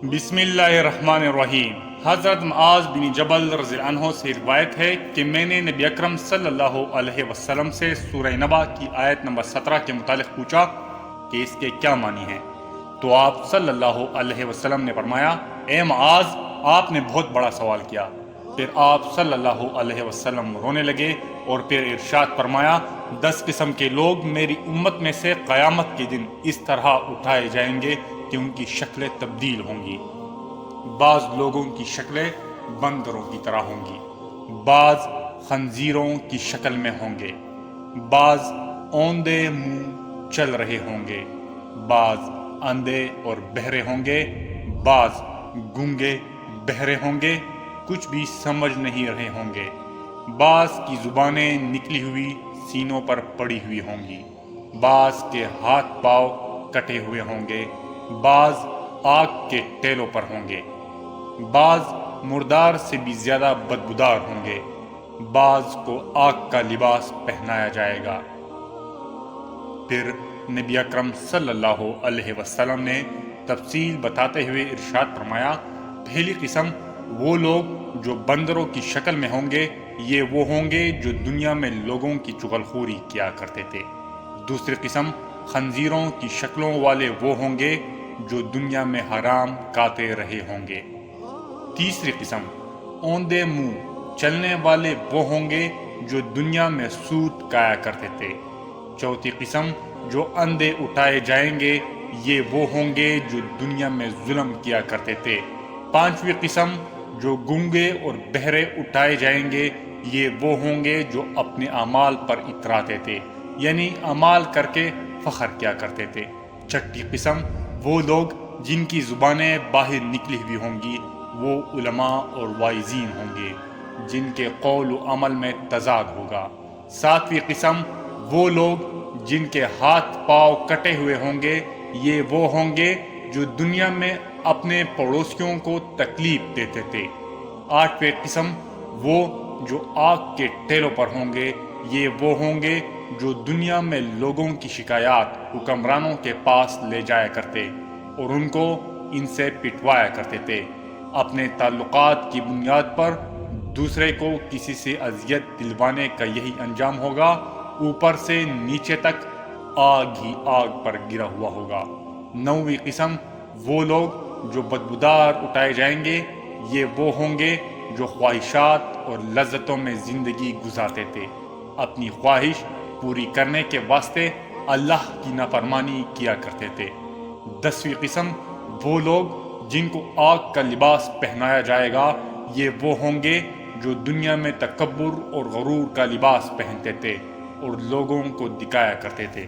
بسم اللہ الرحمن الرحیم۔ حضرت معاذ بن جبل رضی اللہ عنہ سے روایت ہے کہ میں نے نبی اکرم صلی اللہ علیہ وسلم سے سورہ نبا کی آیت نمبر 17 کے متعلق پوچھا کہ اس کے کیا معنی ہیں، تو آپ صلی اللہ علیہ وسلم نے فرمایا، اے معاذ، آپ نے بہت بڑا سوال کیا۔ پھر آپ صلی اللہ علیہ وسلم رونے لگے اور پھر ارشاد فرمایا، 10 قسم کے لوگ میری امت میں سے قیامت کے دن اس طرح اٹھائے جائیں گے کہ ان کی شکلیں تبدیل ہوں گی۔ بعض لوگوں کی شکلیں بندروں کی طرح ہوں گی، بعض خنزیروں کی شکل میں ہوں گے، بعض اوندے منہ چل رہے ہوں گے، بعض اندھے اور بہرے ہوں گے، بعض گونگے بہرے ہوں گے، کچھ بھی سمجھ نہیں رہے ہوں گے، بعض کی زبانیں نکلی ہوئی سینوں پر پڑی ہوئی ہوں گی، بعض کے ہاتھ پاؤں کٹے ہوئے ہوں گے، بعض آگ کے ٹیلوں پر ہوں گے، بعض مردار سے بھی زیادہ بدبودار ہوں گے، بعض کو آگ کا لباس پہنایا جائے گا۔ پھر نبی اکرم صلی اللہ علیہ وسلم نے تفصیل بتاتے ہوئے ارشاد فرمایا، پہلی قسم وہ لوگ جو بندروں کی شکل میں ہوں گے، یہ وہ ہوں گے جو دنیا میں لوگوں کی چغلخوری کیا کرتے تھے۔ دوسری قسم خنزیروں کی شکلوں والے وہ ہوں گے جو دنیا میں حرام کھاتے رہے ہوں گے۔ تیسری قسم اوندے منہ چلنے والے وہ ہوں گے جو دنیا میں سود کھایا کرتے تھے۔ چوتھی قسم جو اندھے اٹھائے جائیں گے، یہ وہ ہوں گے جو دنیا میں ظلم کیا کرتے تھے۔ پانچویں قسم جو گونگے اور بہرے اٹھائے جائیں گے، یہ وہ ہوں گے جو اپنے اعمال پر اتراتے تھے، یعنی اعمال کر کے فخر کیا کرتے تھے۔ چھٹی قسم وہ لوگ جن کی زبانیں باہر نکلی ہوئی ہوں گی، وہ علماء اور واعظین ہوں گے جن کے قول و عمل میں تضاد ہوگا۔ ساتویں قسم وہ لوگ جن کے ہاتھ پاؤں کٹے ہوئے ہوں گے، یہ وہ ہوں گے جو دنیا میں اپنے پڑوسیوں کو تکلیف دیتے تھے۔ آٹھویں قسم وہ جو آگ کے ٹیلوں پر ہوں گے، یہ وہ ہوں گے جو دنیا میں لوگوں کی شکایات حکمرانوں کے پاس لے جایا کرتے اور ان کو ان سے پٹوایا کرتے تھے۔ اپنے تعلقات کی بنیاد پر دوسرے کو کسی سے اذیت دلوانے کا یہی انجام ہوگا، اوپر سے نیچے تک آگ ہی آگ پر گرا ہوا ہوگا۔ نویں قسم وہ لوگ جو بدبودار اٹھائے جائیں گے، یہ وہ ہوں گے جو خواہشات اور لذتوں میں زندگی گزارتے تھے، اپنی خواہش پوری کرنے کے واسطے اللہ کی نافرمانی کیا کرتے تھے۔ 10ویں قسم وہ لوگ جن کو آگ کا لباس پہنایا جائے گا، یہ وہ ہوں گے جو دنیا میں تکبر اور غرور کا لباس پہنتے تھے اور لوگوں کو دکھایا کرتے تھے۔